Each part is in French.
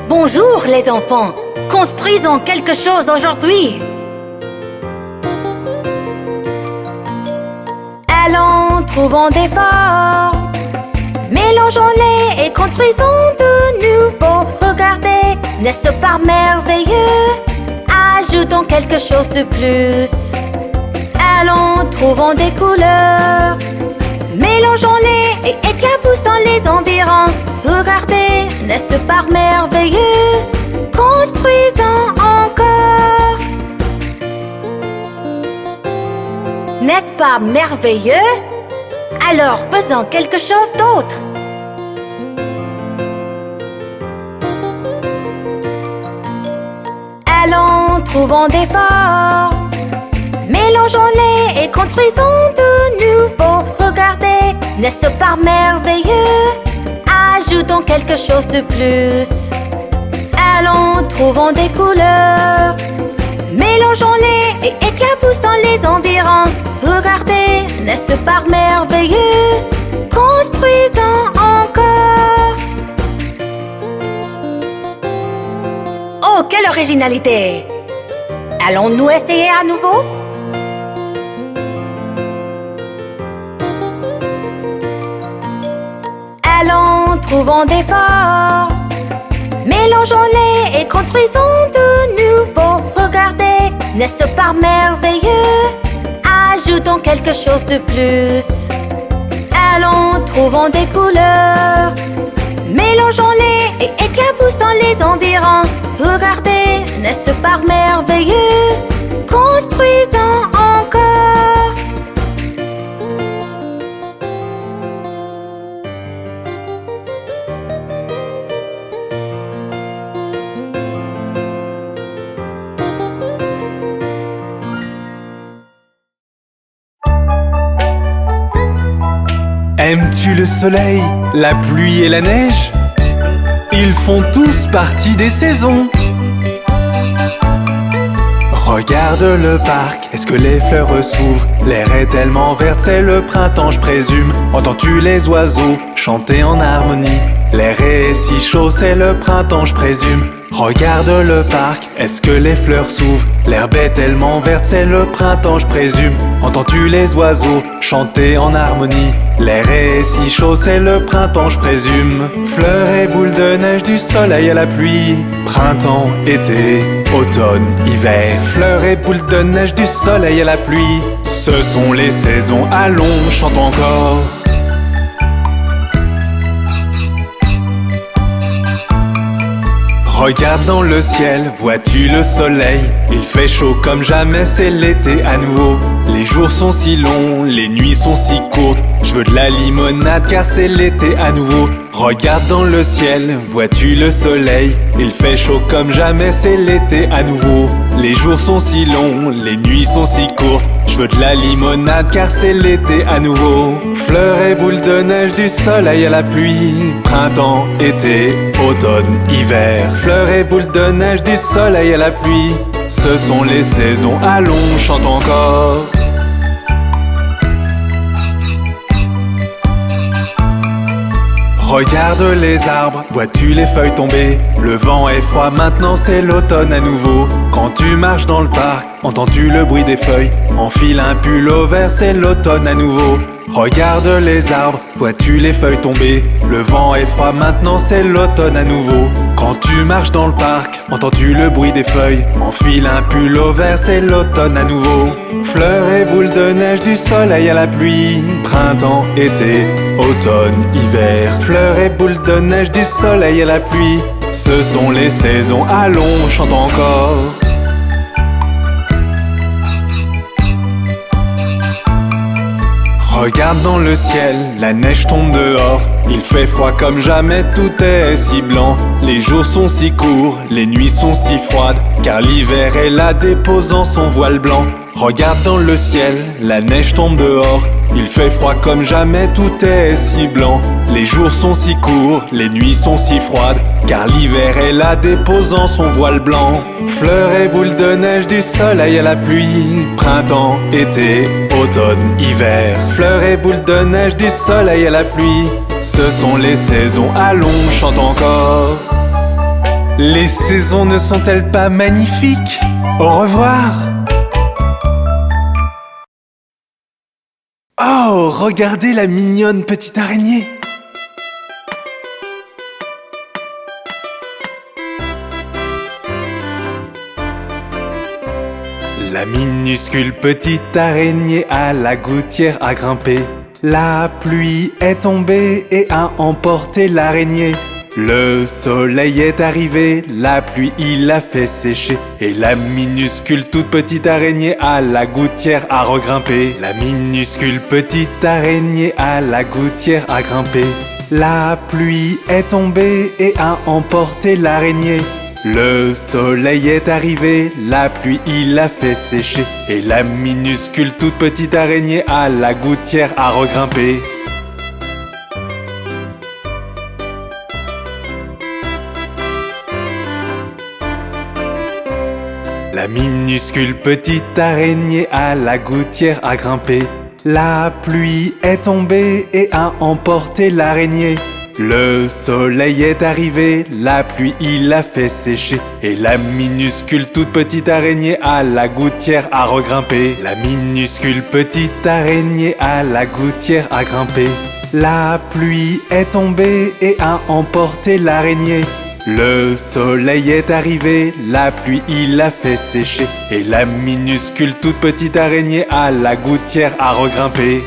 Bonjour les enfants, construisons quelque chose aujourd'hui. Allons, trouvons des formes, mélangeons-les et construisons de nouveau. Regardez, n'est-ce pas merveilleux? Ajoutons quelque chose de plus. Allons, trouvons des couleurs, mélangeons-les et éclaboussons les environs. Regardez, n'est-ce pas merveilleux? Construisons encore. N'est-ce pas merveilleux? Alors faisons quelque chose d'autre. Allons, trouvons des formes, mélangeons-les et construisons de nouveau. Regardez, n'est-ce pas merveilleux? Ajoutons quelque chose de plus. Allons, trouvons des couleurs, mélangeons-les et éclaboussons les environs. Regardez, n'est-ce pas merveilleux? Construisons encore. Oh, quelle originalité! Allons-nous essayer à nouveau? Allons, trouvons des formes, mélangeons-les et construisons de nouveau. Regardez, n'est-ce pas merveilleux? Ajoutons quelque chose de plus. Allons, trouvons des couleurs, mélangeons-les et éclaboussons les environs. Regardez, n'est-ce pas merveilleux? Construisons encore. Aimes-tu le soleil, la pluie et la neige? Ils font tous partie des saisons. Regarde le parc, est-ce que les fleurs s'ouvrent? L'air est tellement vert, c'est le printemps, je présume. Entends-tu les oiseaux chanter en harmonie? L'air est si chaud, c'est le printemps, je présume. Regarde le parc, est-ce que les fleurs s'ouvrent? L'herbe est tellement verte, c'est le printemps, je présume. Entends-tu les oiseaux chanter en harmonie? L'air est si chaud, c'est le printemps, je présume. Fleurs et boules de neige, du soleil à la pluie. Printemps, été, automne, hiver. Fleurs et boules de neige, du soleil à la pluie. Ce sont les saisons, allons, chante encore. Regarde dans le ciel, vois-tu le soleil? Il fait chaud comme jamais, c'est l'été à nouveau. Les jours sont si longs, les nuits sont si courtes. Je veux de la limonade car c'est l'été à nouveau. Regarde dans le ciel, vois-tu le soleil? Il fait chaud comme jamais, c'est l'été à nouveau. Les jours sont si longs, les nuits sont si courtes. Je veux de la limonade car c'est l'été à nouveau. Fleurs et boules de neige, du soleil à la pluie. Printemps, été, automne, hiver. Fleurs et boules de neige, du soleil à la pluie. Ce sont les saisons, allons, chante encore. Regarde les arbres, vois-tu les feuilles tomber? Le vent est froid, maintenant c'est l'automne à nouveau. Quand tu marches dans le parc, entends-tu le bruit des feuilles? Enfile un pull au vert, c'est l'automne à nouveau. Regarde les arbres, vois-tu les feuilles tomber? Le vent est froid, maintenant c'est l'automne à nouveau. Quand tu marches dans le parc, entends-tu le bruit des feuilles? Enfile un pull au vert, c'est l'automne à nouveau. Fleurs et boules de neige, du soleil à la pluie. Printemps, été, automne, hiver. Fleurs et boules de neige, du soleil à la pluie. Ce sont les saisons, allons, chante encore. Regarde dans le ciel, la neige tombe dehors. Il fait froid comme jamais, tout est si blanc. Les jours sont si courts, les nuits sont si froides, car l'hiver est là déposant son voile blanc. Regarde dans le ciel, la neige tombe dehors. Il fait froid comme jamais, tout est si blanc. Les jours sont si courts, les nuits sont si froides, car l'hiver est là déposant son voile blanc. Fleurs et boules de neige, du soleil à la pluie. Printemps, été, automne, hiver. Fleurs et boules de neige, du soleil à la pluie. Ce sont les saisons, allons, chante encore. Les saisons ne sont-elles pas magnifiques? Au revoir. Oh, regardez la mignonne petite araignée. La minuscule petite araignée à la gouttière a grimpé. La pluie est tombée et a emporté l'araignée. Le soleil est arrivé, la pluie il l'a fait sécher. Et la minuscule toute petite araignée à la gouttière a regrimpé. La minuscule petite araignée à la gouttière a grimpé. La pluie est tombée et a emporté l'araignée. Le soleil est arrivé, la pluie il l'a fait sécher. Et la minuscule toute petite araignée à la gouttière a regrimpé. La minuscule petite araignée à la gouttière a grimpé. La pluie est tombée et a emporté l'araignée. Le soleil est arrivé, la pluie il l'a fait sécher. Et la minuscule toute petite araignée à la gouttière a regrimpé. La minuscule petite araignée à la gouttière a grimpé. La pluie est tombée et a emporté l'araignée. Le soleil est arrivé, la pluie il l'a fait sécher. Et la minuscule toute petite araignée à la gouttière a regrimpé.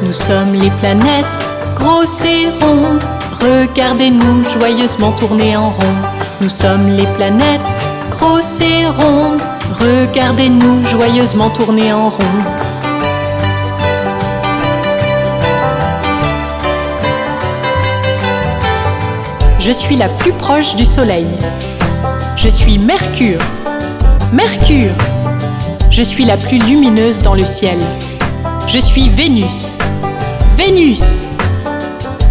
Nous sommes les planètes, grosses et rondes. Regardez-nous joyeusement tourner en rond. Nous sommes les planètes, grosses et rondes. Regardez-nous joyeusement tourner en rond. Je suis la plus proche du Soleil. Je suis Mercure. Mercure. Je suis la plus lumineuse dans le ciel. Je suis Vénus. Vénus.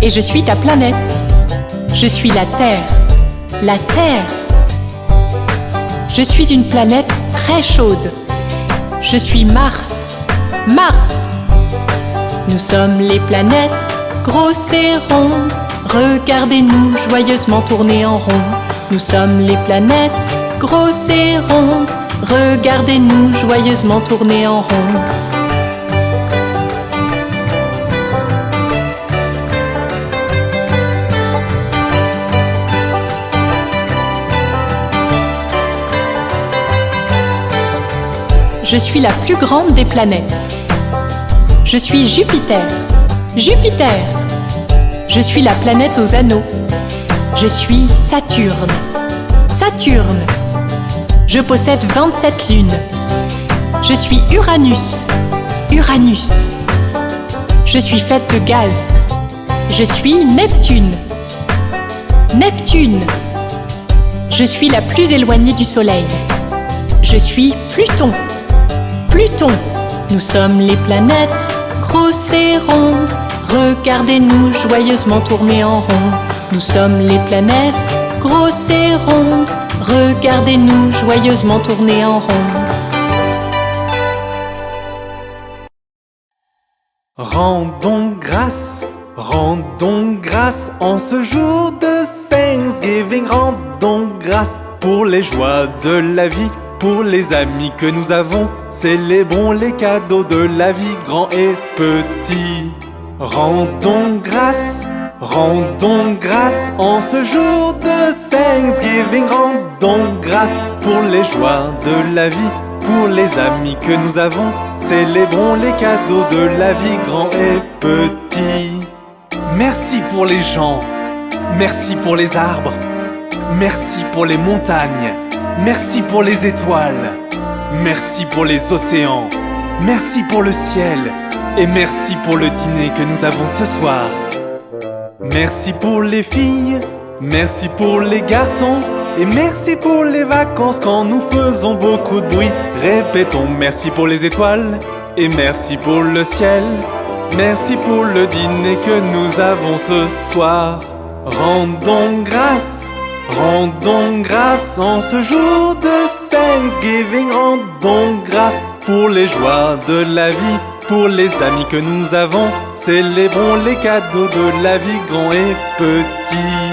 Et je suis ta planète. Je suis la Terre. La Terre. Je suis une planète très chaude. Je suis Mars. Mars. Nous sommes les planètes, grosses et rondes. Regardez-nous joyeusement tourner en rond. Nous sommes les planètes, grosses et rondes. Regardez-nous joyeusement tourner en rond. Je suis la plus grande des planètes. Je suis Jupiter. Jupiter. Je suis la planète aux anneaux. Je suis Saturne. Saturne. Je possède 27 lunes. Je suis Uranus. Uranus. Je suis faite de gaz. Je suis Neptune. Neptune. Je suis la plus éloignée du Soleil. Je suis Pluton. Pluton. Nous sommes les planètes, grosses et rondes. Regardez-nous joyeusement tourner en rond. Nous sommes les planètes, grosses et rondes. Regardez-nous joyeusement tourner en rond. Rendons grâce en ce jour de Thanksgiving. Rendons grâce pour les joies de la vie, pour les amis que nous avons. Célébrons les cadeaux de la vie, grands et petits. Rendons grâce en ce jour de Thanksgiving. Rendons grâce pour les joies de la vie, pour les amis que nous avons. Célébrons les cadeaux de la vie, grands et petits. Merci pour les gens, merci pour les arbres, merci pour les montagnes, merci pour les étoiles, merci pour les océans, merci pour le ciel et merci pour le dîner que nous avons ce soir. Merci pour les filles, merci pour les garçons et merci pour les vacances quand nous faisons beaucoup de bruit. Répétons merci pour les étoiles et merci pour le ciel. Merci pour le dîner que nous avons ce soir. Rendons grâce en ce jour de Thanksgiving. Rendons grâce pour les joies de la vie, pour les amis que nous avons. Célébrons les cadeaux de la vie, grands et petits,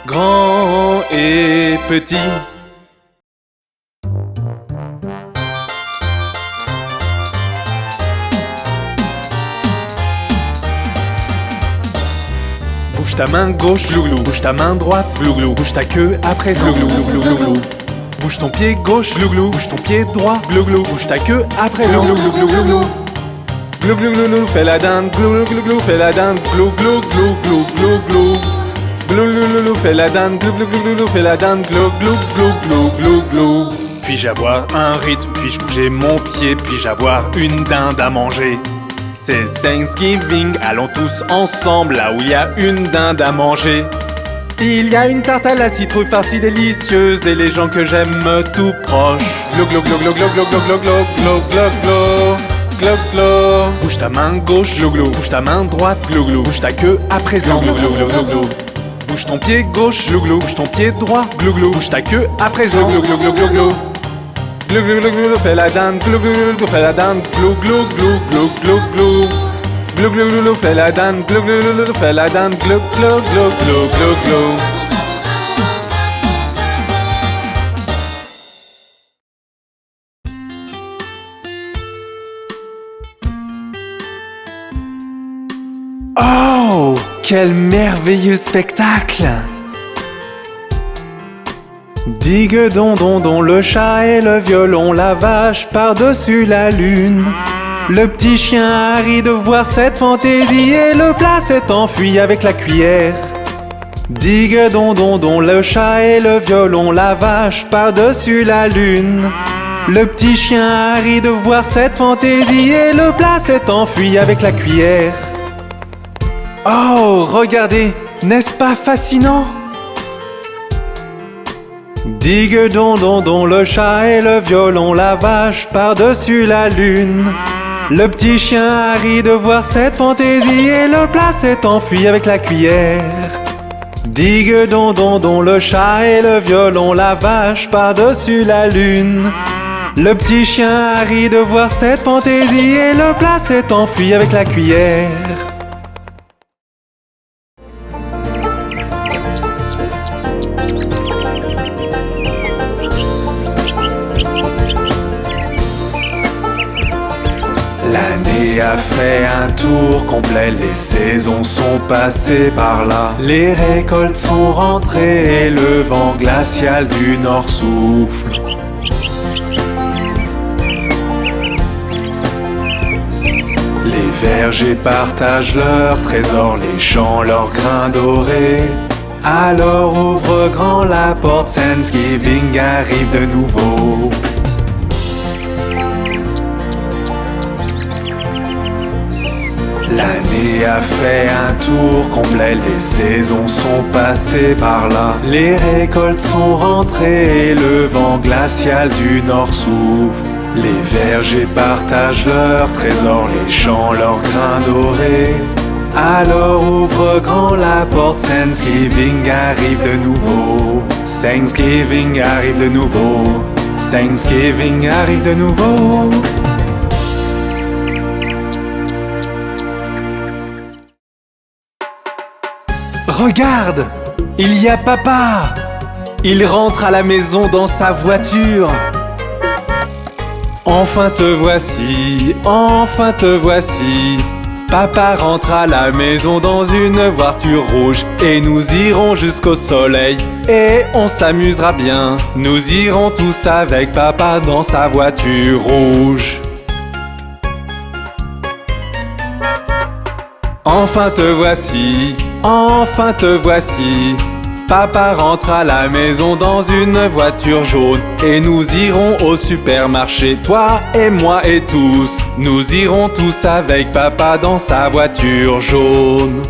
grands et petits. Bouge ta main gauche, glouglou. Bouge ta main droite, glouglou. Bouge ta queue à présent, glouglou, glouglou. Bouge ton pied gauche, glouglou. Bouge ton pied droit, glouglou. Bouge ta queue à présent, glouglou, glouglou. Glouglou, glouglou, fais la dinde, glouglou, glouglou, fais la dinde, glouglou, glouglou, glouglou. Glouglou, glouglou, fais la dinde, glouglou, glouglou, fais la dinde, glouglou, glouglou, glouglou. Puis-je avoir un rythme, puis-je bouger mon pied, puis-je avoir une dinde à manger? C'est Thanksgiving, allons tous ensemble là où il y a une dinde à manger. Il y a une tarte à la citrouille farcie délicieuse et les gens que j'aime tout proches. Glou glou glou glou glou glou glou glou glou glou glou glou glou. Bouge ta main gauche, glou glou. Bouge ta main droite, glou glou. Bouge ta queue à présent, glou glou glou glou glou. Bouge ton pied gauche, glou glou. Bouge ton pied droit, glou glou. Bouge ta queue à présent, glou glou glou glou glou. Glou glou glou glou, fais la dinde, glou glou glou, fais la dinde, glou glou glou glou glou glou. Glou glou glou, fais la dinde, glou glou glou, fais la dinde, glou glou glou glou glou glou. Oh, quel merveilleux spectacle! Digue don don don, le chat et le violon, la vache par-dessus la lune. Le petit chien a ri de voir cette fantaisie et le plat s'est enfui avec la cuillère. Digue don don don, le chat et le violon, la vache par-dessus la lune. Le petit chien a ri de voir cette fantaisie et le plat s'est enfui avec la cuillère. Oh, regardez, n'est-ce pas fascinant? Digue don don don, le chat et le violon, la vache par-dessus la lune. Le petit chien a ri de voir cette fantaisie et le plat s'est enfui avec la cuillère. Digue don don don, le chat et le violon, la vache par-dessus la lune. Le petit chien a ri de voir cette fantaisie et le plat s'est enfui avec la cuillère. L'année a fait un tour complet, les saisons sont passées par là. Les récoltes sont rentrées et le vent glacial du nord souffle. Les vergers partagent leurs trésors, les champs leurs grains dorés. Alors ouvre grand la porte, Thanksgiving arrive de nouveau. L'année a fait un tour complet, les saisons sont passées par là. Les récoltes sont rentrées et le vent glacial du nord souffle. Les vergers partagent leurs trésors, les champs leurs grains dorés. Alors ouvre grand la porte, Thanksgiving arrive de nouveau. Thanksgiving arrive de nouveau. Thanksgiving arrive de nouveau. Regarde, il y a papa. Il rentre à la maison dans sa voiture. Enfin te voici, enfin te voici. Papa rentre à la maison dans une voiture rouge. Et nous irons jusqu'au soleil et on s'amusera bien. Nous irons tous avec papa dans sa voiture rouge. Enfin te voici, enfin te voici. Papa rentre à la maison dans une voiture jaune. Et nous irons au supermarché, toi et moi et tous. Nous irons tous avec papa dans sa voiture jaune.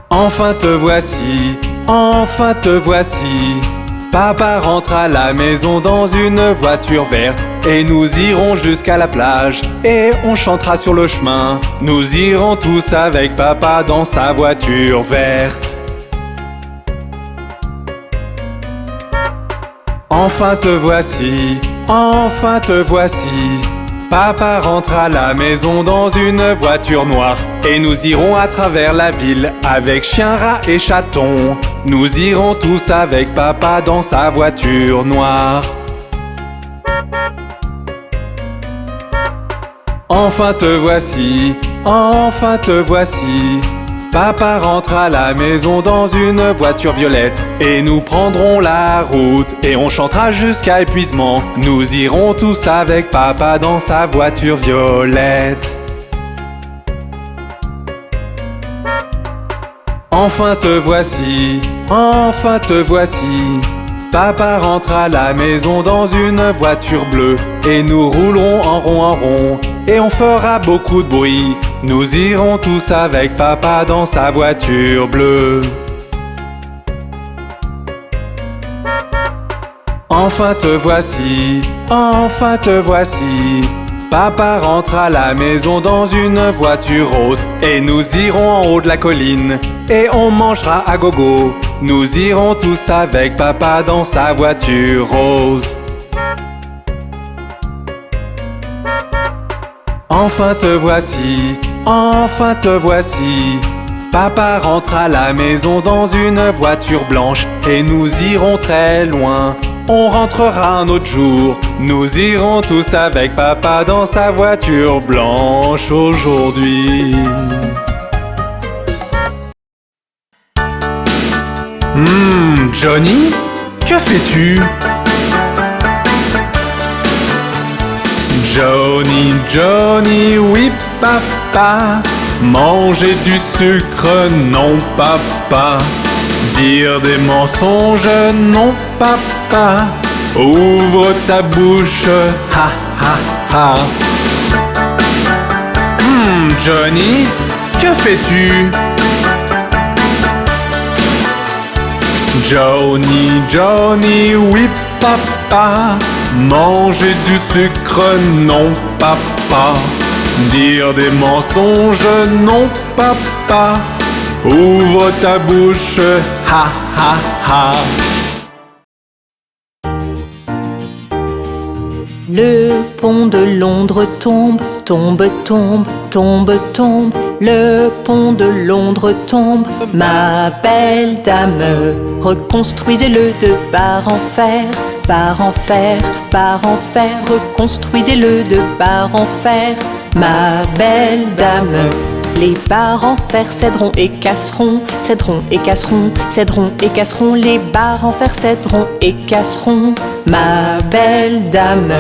Enfin te voici, enfin te voici. Papa rentre à la maison dans une voiture verte. et nous irons jusqu'à la plage. Et on chantera sur le chemin. Nous irons tous avec papa dans sa voiture verte. Enfin te voici, enfin te voici. Papa rentre à la maison dans une voiture noire. Et nous irons à travers la ville avec chien, rat et chaton. Nous irons tous avec papa dans sa voiture noire. Enfin te voici, enfin te voici. Papa rentre à la maison dans une voiture violette. Et nous prendrons la route et on chantera jusqu'à épuisement. Nous irons tous avec papa dans sa voiture violette. Enfin te voici, enfin te voici. Papa rentre à la maison dans une voiture bleue. Et nous roulerons en rond, et on fera beaucoup de bruit. Nous irons tous avec papa dans sa voiture bleue. Enfin te voici, enfin te voici. Papa rentre à la maison dans une voiture rose. Et nous irons en haut de la colline, et on mangera à gogo. Nous irons tous avec papa dans sa voiture rose. Enfin te voici, enfin te voici. Papa rentre à la maison dans une voiture blanche. Et nous irons très loin, on rentrera un autre jour. Nous irons tous avec papa dans sa voiture blanche aujourd'hui. Johnny, que fais-tu? Johnny, Johnny, oui papa. Manger du sucre, non papa. Dire des mensonges, non papa. Ouvre ta bouche, ha ha ha. Johnny, que fais-tu? Johnny, Johnny, oui papa. Manger du sucre, non papa. Dire des mensonges, non papa. Ouvre ta bouche, ha ha ha. Le pont de Londres tombe, tombe, tombe, tombe, tombe. Le pont de Londres tombe, ma belle dame. Reconstruisez-le de barre en fer, barre en fer, barre en fer. Reconstruisez-le de barre en fer, ma belle dame. Les barres en fer céderont et casseront, céderont et casseront, céderont et casseront. Les barres en fer céderont et casseront, ma belle dame.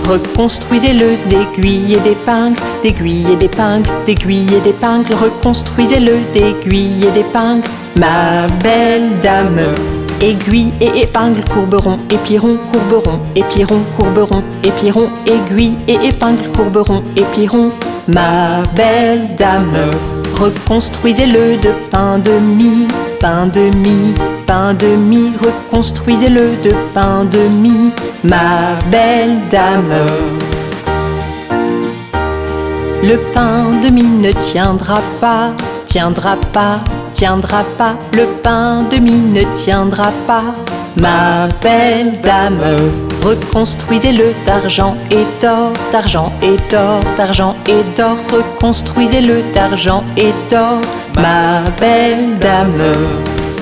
Reconstruisez-le d'aiguilles et d'épingles, d'aiguilles et d'épingles, d'aiguilles et d'épingles. Reconstruisez-le d'aiguilles et d'épingles, ma belle dame. Aiguilles et épingles courberont, épieront, courberont, épieront, courberont, épieront. Aiguilles et épingles courberont, épieront, ma belle dame. Reconstruisez-le de pain de mie, pain de mie, pain de mie. Reconstruisez-le de pain de mie, ma belle dame. Le pain de mie ne tiendra pas, tiendra pas, tiendra pas. Le pain de mie ne tiendra pas, ma belle dame. Reconstruisez-le d'argent et d'or, d'argent et d'or, d'argent et d'or. Reconstruisez-le d'argent et d'or, ma belle dame.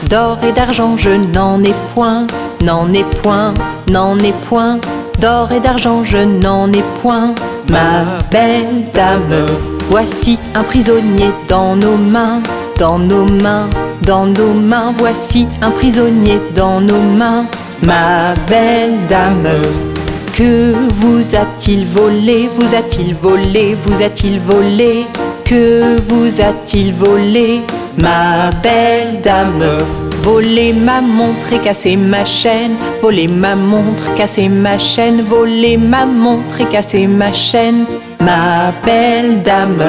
D'or et d'argent je n'en ai point, n'en ai point, n'en ai point. D'or et d'argent je n'en ai point, ma belle dame. Voici un prisonnier dans nos mains, dans nos mains, dans nos mains. Voici un prisonnier dans nos mains, ma belle dame. Que vous a-t-il volé? Vous a-t-il volé? Vous a-t-il volé? Que vous a-t-il volé, ma belle dame? Voler ma montre et casser ma chaîne, voler ma montre, casser ma chaîne, voler ma montre et casser ma chaîne, ma belle dame.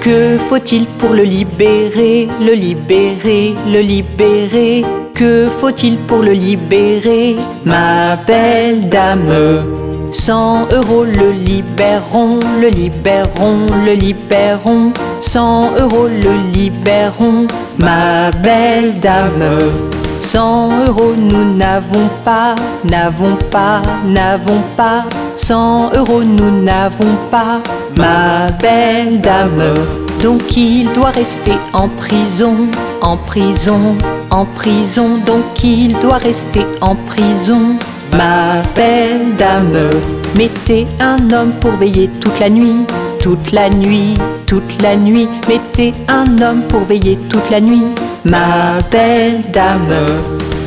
Que faut-il pour le libérer, le libérer, le libérer? Que faut-il pour le libérer, ma belle dame? 100 € le libéreront, le libéreront, le libéreront. 100 € le libéreront, ma belle dame. 100 € nous n'avons pas, n'avons pas, n'avons pas. 100 € nous n'avons pas, ma belle dame. Donc il doit rester en prison, en prison, en prison. Donc il doit rester en prison, ma belle dame. Mettez un homme pour veiller toute la nuit, toute la nuit, toute la nuit. Mettez un homme pour veiller toute la nuit, ma belle dame.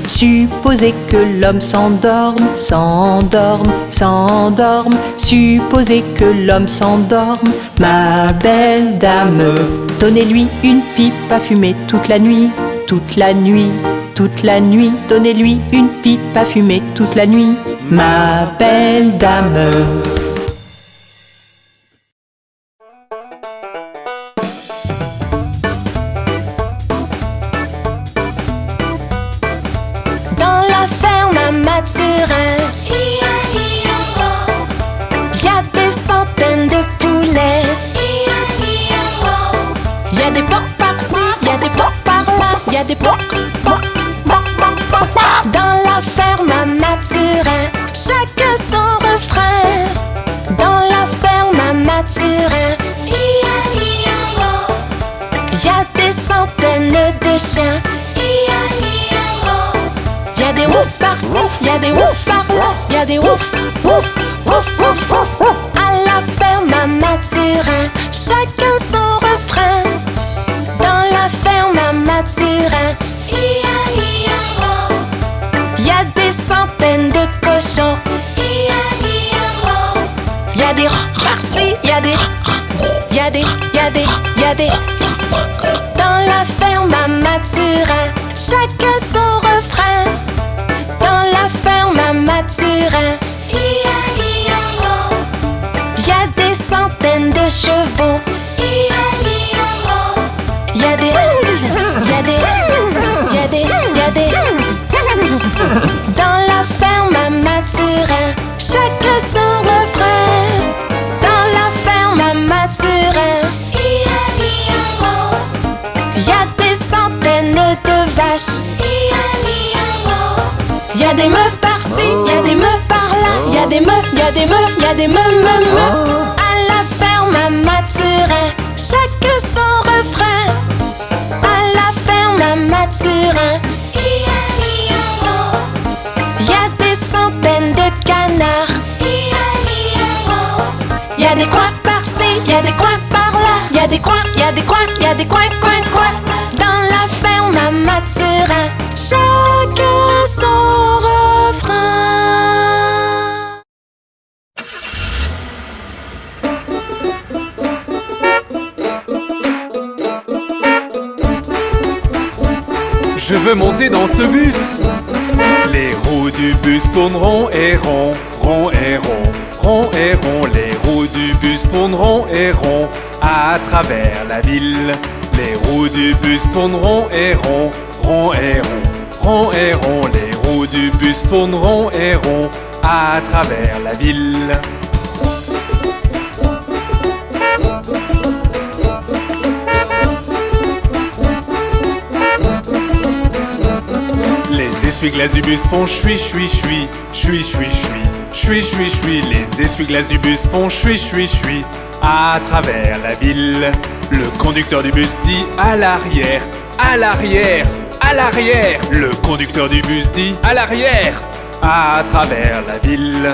Supposez que l'homme s'endorme, s'endorme, s'endorme. Supposez que l'homme s'endorme, ma belle dame. Donnez-lui une pipe à fumer toute la nuit, toute la nuit, toute la nuit. Donnez-lui une pipe à fumer toute la nuit, ma belle dame. Mathurin, y a des centaines de poulets. Y a des porcs par-ci, y a des porcs par-là, y a des porcs. Dans la ferme à Mathurin, chacun son refrain. Dans la ferme à Mathurin, y a des centaines de chiens. Y'a des ouf par-ci, y'a des ouf par-là, y'a des ouf, ouf, ouf, ouf, ouf. À la ferme à Mathurin, chacun son refrain. Dans la ferme à Mathurin, y'a des centaines de cochons. Y'a des par-ci, y'a des, y'a des, y'a des, y'a des. Dans la ferme à Mathurin, chacun son refrain. Dans la ferme à Mathurin, y'a des centaines de chevaux. Y'a des, y'a des, y'a des, y'a des. Dans la ferme à Mathurin, chacun son refrain. Dans la ferme à Mathurin, y'a des centaines de vaches. Y'a des meufs par-ci, y'a des meufs par-là, y'a des meufs, y'a des meufs, y'a des meufs. À la ferme à Mathurin, chacun son refrain. À la ferme à Mathurin, y'a des centaines de canards. Y'a des coins par-ci, y'a des coins par-là, y'a des coins, y'a des coins, y'a des coins, coins, coins. Dans la ferme à Mathurin, chacun son refrain. Je veux monter dans ce bus. Les roues du bus tourneront et rond, rond et rond, rond et rond. Les roues du bus tourneront et rond à travers la ville. Les roues du bus tourneront et rond, rond et rond, rond et rond. Les roues du bus tourneront et rond à travers la ville. Les essuie-glaces du bus font chui chui chui, chui chui chui, chui chui chui. Les essuie-glaces du bus font chui chui chui à travers la ville. Le conducteur du bus dit à l'arrière, à l'arrière, à l'arrière. Le conducteur du bus dit à l'arrière, à travers la ville.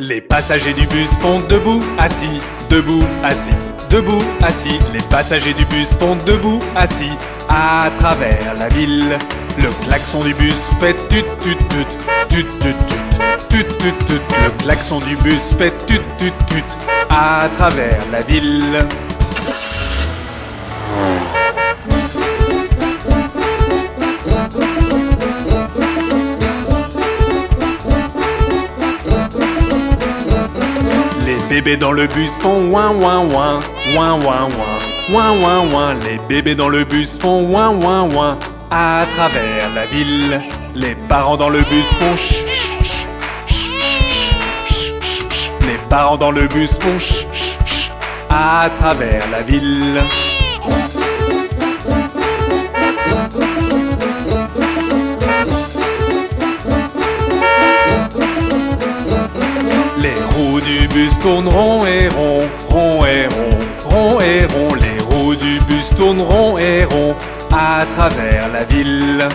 Les passagers du bus font debout, assis, debout, assis, debout, assis. Les passagers du bus font debout, assis, à travers la ville. Le klaxon du bus fait tut tut tut, tut tut tut, tut tut tut. Le klaxon du bus fait tut tut tut à travers la ville. Les bébés dans le bus font ouin ouin ouin, ouin ouin ouin, ouin ouin ouin. Les bébés dans le bus font ouin ouin ouin à travers la ville. Les parents dans le bus font ch ch ch ch ch. Les parents dans le bus font ch ch ch à travers la ville. Les roues du bus tournent rond et rond, rond et rond, rond et rond. Les roues du bus tournent rond et rond à travers la ville.